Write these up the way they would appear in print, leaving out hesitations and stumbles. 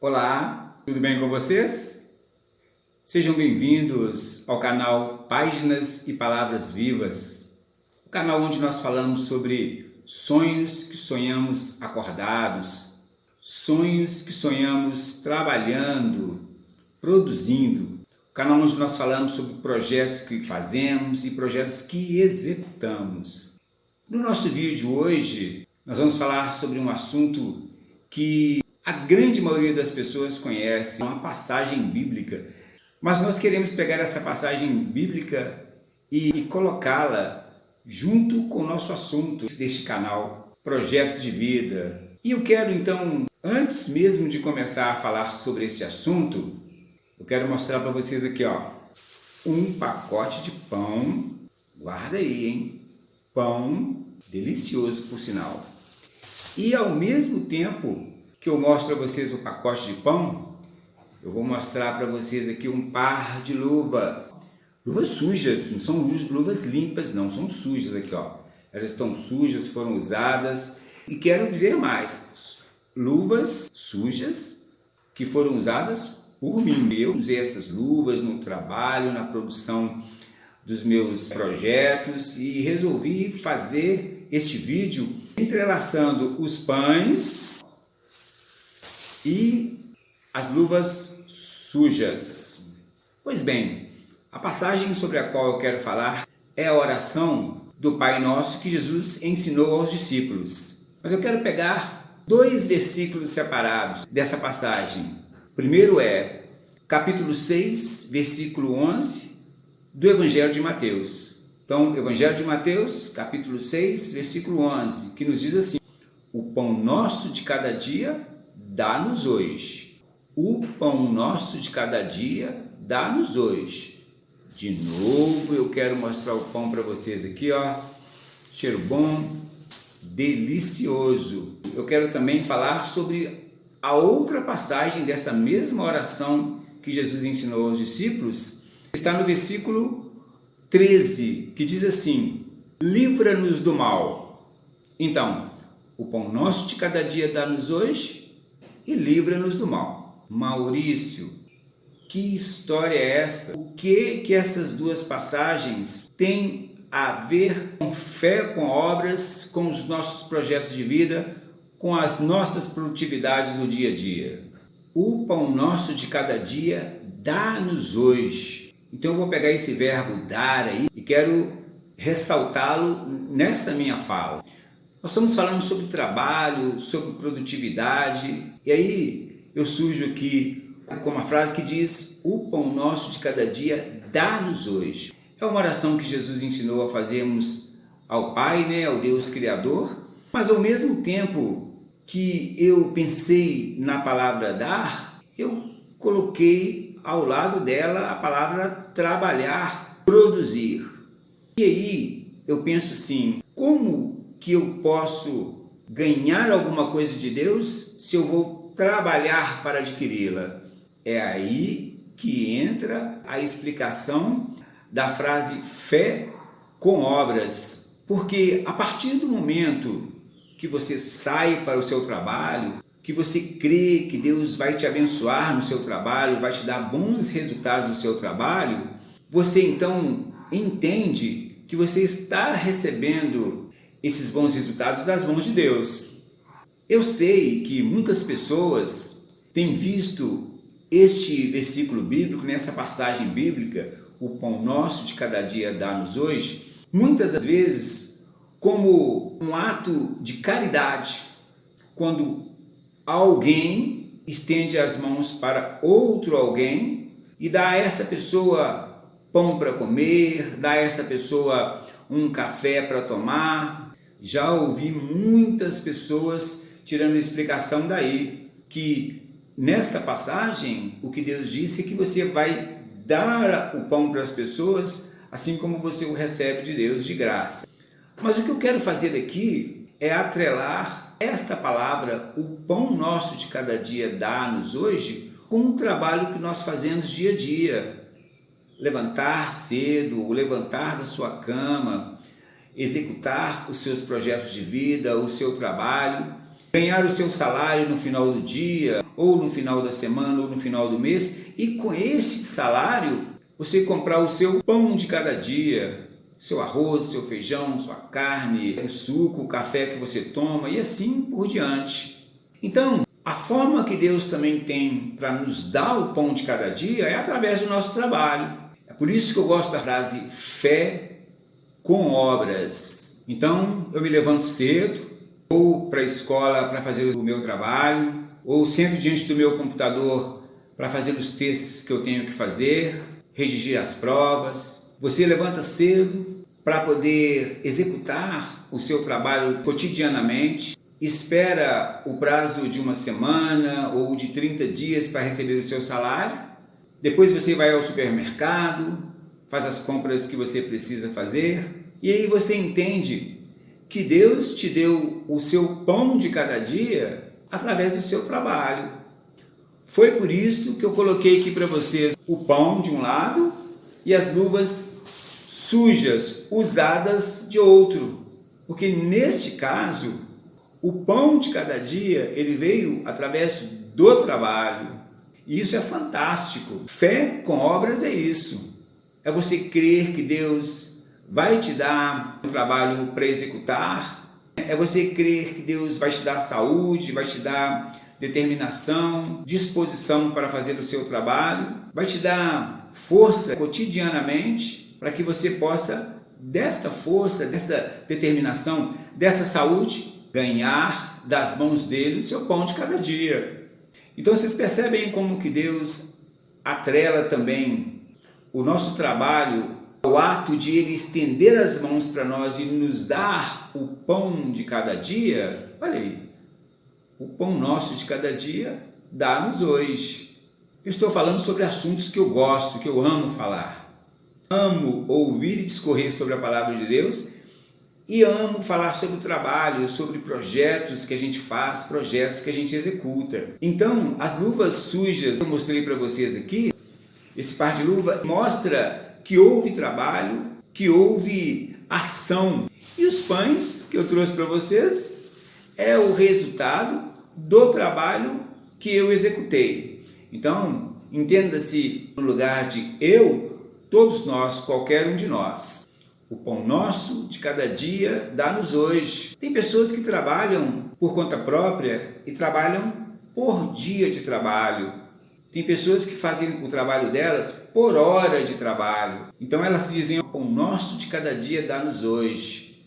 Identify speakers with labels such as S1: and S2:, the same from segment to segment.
S1: Olá, tudo bem com vocês? Sejam bem-vindos ao canal Páginas e Palavras Vivas, o canal onde nós falamos sobre sonhos que sonhamos acordados, sonhos que sonhamos trabalhando, produzindo, o canal onde nós falamos sobre projetos que fazemos e projetos que executamos. No nosso vídeo hoje, nós vamos falar sobre um assunto que a grande maioria das pessoas conhece, uma passagem bíblica, mas nós queremos pegar essa passagem bíblica e colocá-la junto com o nosso assunto deste canal, Projetos de Vida. E eu quero então, antes mesmo de começar a falar sobre esse assunto, eu quero mostrar para vocês aqui, um pacote de pão, guarda aí, hein? Pão delicioso, por sinal. E ao mesmo tempo que eu mostro a vocês o pacote de pão, eu vou mostrar para vocês aqui um par de luvas. Luvas sujas, não são luvas limpas não, são sujas aqui, Elas estão sujas, foram usadas. E quero dizer mais, luvas sujas que foram usadas por mim. Eu usei essas luvas no trabalho, na produção dos meus projetos e resolvi fazer este vídeo entrelaçando os pães e as luvas sujas. Pois bem, a passagem sobre a qual eu quero falar é a oração do Pai Nosso que Jesus ensinou aos discípulos. Mas eu quero pegar dois versículos separados dessa passagem. O primeiro é capítulo 6, versículo 11 do Evangelho de Mateus. Então, Evangelho de Mateus, capítulo 6, versículo 11, que nos diz assim: o pão nosso de cada dia dá-nos hoje. O pão nosso de cada dia dá-nos hoje. De novo, eu quero mostrar o pão para vocês aqui, cheiro bom, delicioso. Eu quero também falar sobre a outra passagem dessa mesma oração que Jesus ensinou aos discípulos. Está no versículo 13, que diz assim: livra-nos do mal. Então, o pão nosso de cada dia dá-nos hoje e livra-nos do mal. Maurício, que história é essa? O que essas duas passagens têm a ver com fé, com obras, com os nossos projetos de vida, com as nossas produtividades do dia a dia? O pão nosso de cada dia dá-nos hoje. Então eu vou pegar esse verbo dar aí e quero ressaltá-lo nessa minha fala. Nós estamos falando sobre trabalho, sobre produtividade, e aí eu surjo aqui com uma frase que diz: o pão nosso de cada dia dá-nos hoje. É uma oração que Jesus ensinou a fazermos ao Pai, ao Deus Criador, mas ao mesmo tempo que eu pensei na palavra dar, eu coloquei ao lado dela a palavra trabalhar, produzir. E aí eu penso assim: como que eu posso ganhar alguma coisa de Deus se eu vou trabalhar para adquiri-la? É aí que entra a explicação da frase fé com obras. Porque a partir do momento que você sai para o seu trabalho, que você crê que Deus vai te abençoar no seu trabalho, vai te dar bons resultados no seu trabalho, você então entende que você está recebendo esses bons resultados das mãos de Deus. Eu sei que muitas pessoas têm visto este versículo bíblico, nessa passagem bíblica, o pão nosso de cada dia dá-nos hoje, muitas das vezes como um ato de caridade, quando alguém estende as mãos para outro alguém e dá a essa pessoa pão para comer, dá a essa pessoa um café para tomar. Já ouvi muitas pessoas tirando a explicação daí, que nesta passagem o que Deus disse é que você vai dar o pão para as pessoas assim como você o recebe de Deus de graça. Mas o que eu quero fazer aqui é atrelar esta palavra, o pão nosso de cada dia dá-nos hoje, com o trabalho que nós fazemos dia a dia. Levantar cedo, levantar da sua cama, executar os seus projetos de vida, o seu trabalho. ganhar o seu salário no final do dia, ou no final da semana, ou no final do mês, e com esse salário você comprar o seu pão de cada dia, seu arroz, seu feijão, sua carne, o suco, o café que você toma e assim por diante. Então, a forma que Deus também tem para nos dar o pão de cada dia é através do nosso trabalho. É por isso que eu gosto da frase fé com obras. Então, eu me levanto cedo, vou para a escola para fazer o meu trabalho, ou sento diante do meu computador para fazer os textos que eu tenho que fazer, redigir as provas. Você levanta cedo para poder executar o seu trabalho cotidianamente, espera o prazo de uma semana ou de 30 dias para receber o seu salário, depois você vai ao supermercado, faz as compras que você precisa fazer, e aí você entende que Deus te deu o seu pão de cada dia através do seu trabalho. Foi por isso que eu coloquei aqui para vocês o pão de um lado e as luvas sujas, usadas de outro. Porque neste caso, o pão de cada dia, ele veio através do trabalho. E isso é fantástico. Fé com obras é isso. É você crer que Deus vai te dar um trabalho para executar. É você crer que Deus vai te dar saúde, vai te dar determinação, disposição para fazer o seu trabalho, vai te dar força cotidianamente para que você possa, desta força, desta determinação, dessa saúde, ganhar das mãos dele o seu pão de cada dia. Então vocês percebem como que Deus atrela também o nosso trabalho ao ato de ele estender as mãos para nós e nos dar o pão de cada dia. Olha aí, o pão nosso de cada dia dá-nos hoje. Eu estou falando sobre assuntos que eu gosto, que eu amo falar. Amo ouvir e discorrer sobre a palavra de Deus e amo falar sobre o trabalho, sobre projetos que a gente faz, projetos que a gente executa. Então, as luvas sujas que eu mostrei para vocês aqui, esse par de luva mostra que houve trabalho, que houve ação. E os pães que eu trouxe para vocês é o resultado do trabalho que eu executei. Então, entenda-se no lugar de eu, todos nós, qualquer um de nós. O pão nosso de cada dia dá-nos hoje. Tem pessoas que trabalham por conta própria e trabalham por dia de trabalho. Tem pessoas que fazem o trabalho delas por hora de trabalho. Então elas dizem, o pão nosso de cada dia dá-nos hoje.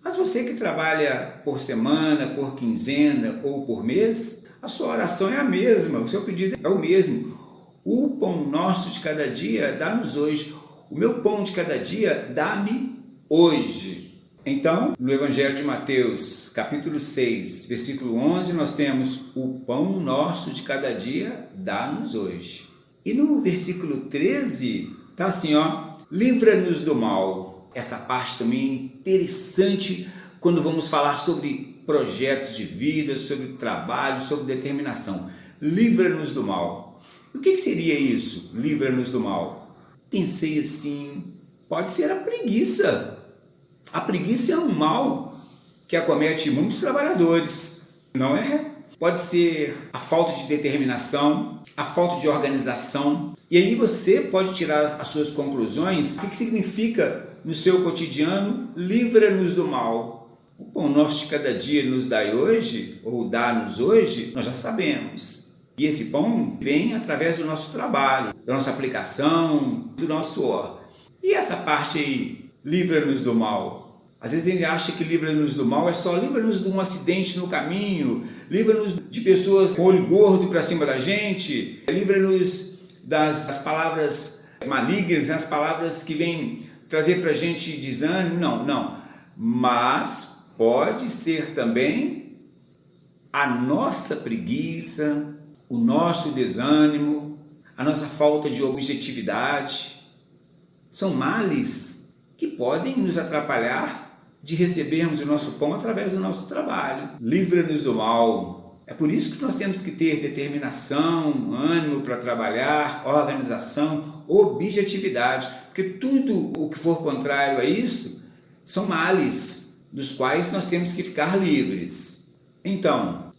S1: Mas você que trabalha por semana, por quinzena ou por mês, a sua oração é a mesma, o seu pedido é o mesmo. O pão nosso de cada dia dá-nos hoje. O meu pão de cada dia dá-me hoje. Então, no Evangelho de Mateus, capítulo 6, versículo 11, nós temos o pão nosso de cada dia dá-nos hoje. E no versículo 13, está assim, ó, livra-nos do mal. Essa parte também é interessante quando vamos falar sobre projetos de vida, sobre trabalho, sobre determinação. Livra-nos do mal. O que seria isso? Livra-nos do mal. Pensei assim, pode ser a preguiça. A preguiça é um mal que acomete muitos trabalhadores, não é? Pode ser a falta de determinação, a falta de organização. E aí você pode tirar as suas conclusões. O que significa no seu cotidiano? Livra-nos do mal. O pão nosso de cada dia nos dai hoje, ou dá-nos hoje, nós já sabemos. E esse pão vem através do nosso trabalho, da nossa aplicação, do nosso suor. E essa parte aí, livra-nos do mal. Às vezes a gente acha que livra-nos do mal é só livra-nos de um acidente no caminho, livra-nos de pessoas com olho gordo para cima da gente, livra-nos das palavras malignas, as palavras que vêm trazer para a gente desânimo. Não. Mas pode ser também a nossa preguiça, o nosso desânimo, a nossa falta de objetividade. São males que podem nos atrapalhar de recebermos o nosso pão através do nosso trabalho. Livra-nos do mal. É por isso que nós temos que ter determinação, ânimo para trabalhar, organização, objetividade, porque tudo o que for contrário a isso são males dos quais nós temos que ficar livres. Então,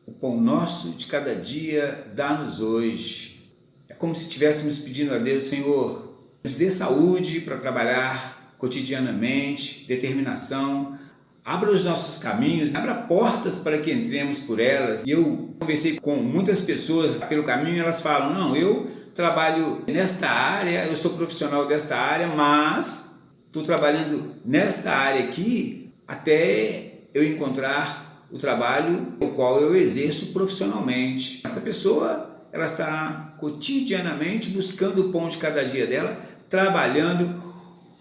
S1: o pão nosso de cada dia dá-nos hoje. É como se estivéssemos pedindo a Deus: Senhor, nos dê saúde para trabalhar cotidianamente, determinação, abra os nossos caminhos, abra portas para que entremos por elas. E eu conversei com muitas pessoas pelo caminho e elas falam: não, eu trabalho nesta área, eu sou profissional desta área, mas estou trabalhando nesta área aqui até eu encontrar o trabalho o qual eu exerço profissionalmente. Essa pessoa, ela está cotidianamente buscando o pão de cada dia dela, trabalhando,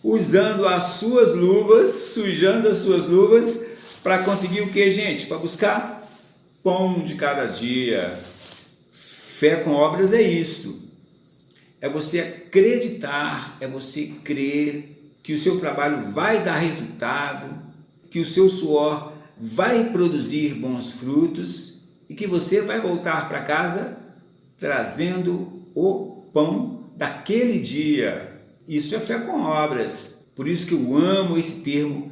S1: usando as suas luvas, sujando as suas luvas, para conseguir o que, gente? Para buscar pão de cada dia. Fé com obras é isso. É você acreditar, é você crer que o seu trabalho vai dar resultado, que o seu suor vai produzir bons frutos e que você vai voltar para casa trazendo o pão daquele dia. Isso é fé com obras. Por isso que eu amo esse termo,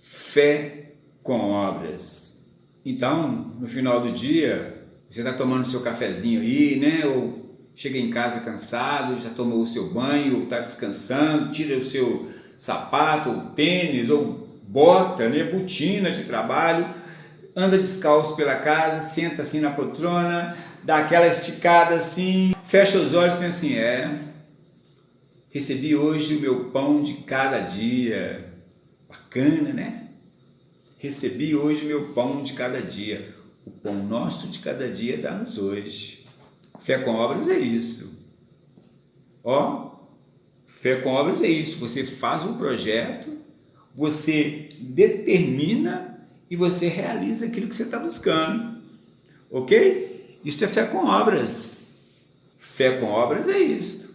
S1: fé com obras. Então, no final do dia, você está tomando seu cafezinho aí, né? Ou chega em casa cansado, já tomou o seu banho, ou está descansando, tira o seu sapato, ou tênis, ou bota, né? Botina de trabalho, anda descalço pela casa, senta assim na poltrona, dá aquela esticada assim, fecha os olhos e pensa assim: recebi hoje o meu pão de cada dia. Bacana, né? Recebi hoje o meu pão de cada dia. O pão nosso de cada dia dá-nos hoje. Fé com obras é isso. Fé com obras é isso. Você faz um projeto, você determina e você realiza aquilo que você está buscando. Ok? Isso é fé com obras. Fé com obras é isto.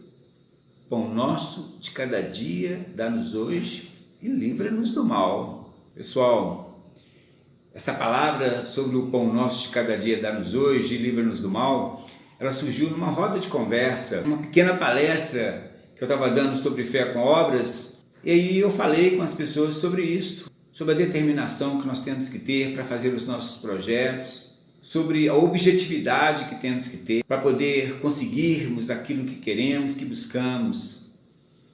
S1: Pão nosso de cada dia dá-nos hoje e livra-nos do mal. Pessoal, essa palavra sobre o pão nosso de cada dia dá-nos hoje e livra-nos do mal, ela surgiu numa roda de conversa, uma pequena palestra que eu estava dando sobre fé com obras, e aí eu falei com as pessoas sobre isso, sobre a determinação que nós temos que ter para fazer os nossos projetos, sobre a objetividade que temos que ter para poder conseguirmos aquilo que queremos, que buscamos.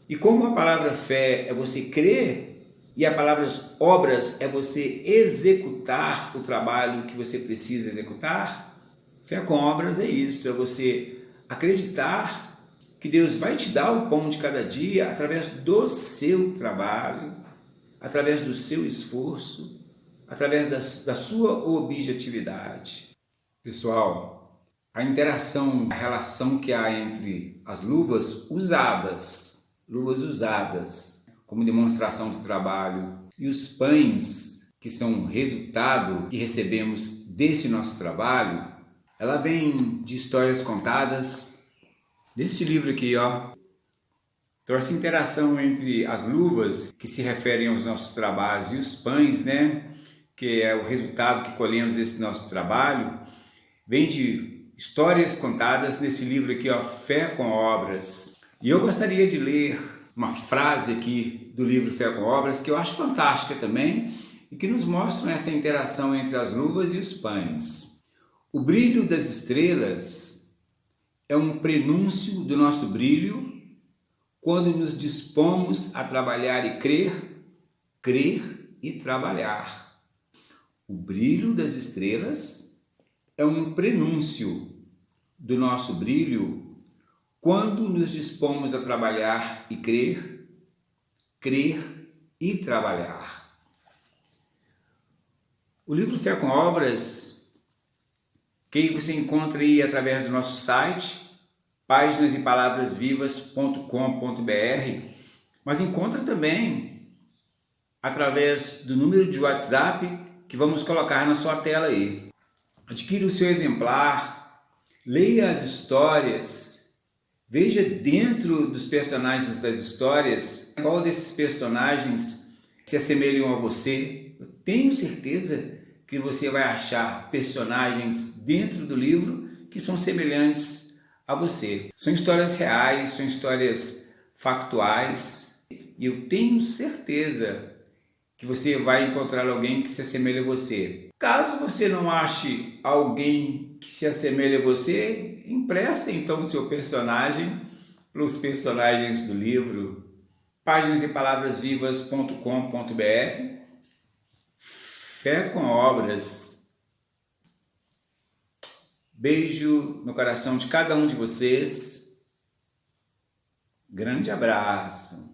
S1: E como a palavra fé é você crer e a palavra obras é você executar o trabalho que você precisa executar, fé com obras é isso, é você acreditar que Deus vai te dar o pão de cada dia através do seu trabalho, através do seu esforço, através da sua objetividade. Pessoal, a interação, a relação que há entre as luvas usadas como demonstração de trabalho e os pães que são resultado que recebemos desse nosso trabalho, ela vem de histórias contadas nesse livro aqui, Então essa interação entre as luvas que se referem aos nossos trabalhos e os pães, né, que é o resultado que colhemos desse nosso trabalho, vem de histórias contadas nesse livro aqui, Fé com Obras. E eu gostaria de ler uma frase aqui do livro Fé com Obras que eu acho fantástica também e que nos mostra essa interação entre as luvas e os pães. O brilho das estrelas é um prenúncio do nosso brilho quando nos dispomos a trabalhar e crer e trabalhar. O brilho das estrelas é um prenúncio do nosso brilho quando nos dispomos a trabalhar e crer e trabalhar. O livro Fé com Obras, que você encontra aí através do nosso site, páginasepalavras.vivas.com.br, mas encontra também através do número de WhatsApp que vamos colocar na sua tela aí. Adquira o seu exemplar, leia as histórias, veja dentro dos personagens das histórias qual desses personagens se assemelham a você. Eu tenho certeza que você vai achar personagens dentro do livro que são semelhantes a você. São histórias reais, são histórias factuais e eu tenho certeza que que você vai encontrar alguém que se assemelhe a você. Caso você não ache alguém que se assemelhe a você, empreste então o seu personagem para os personagens do livro páginasepalavras.vivas.com.br. Fé com obras. Beijo no coração de cada um de vocês. Grande abraço.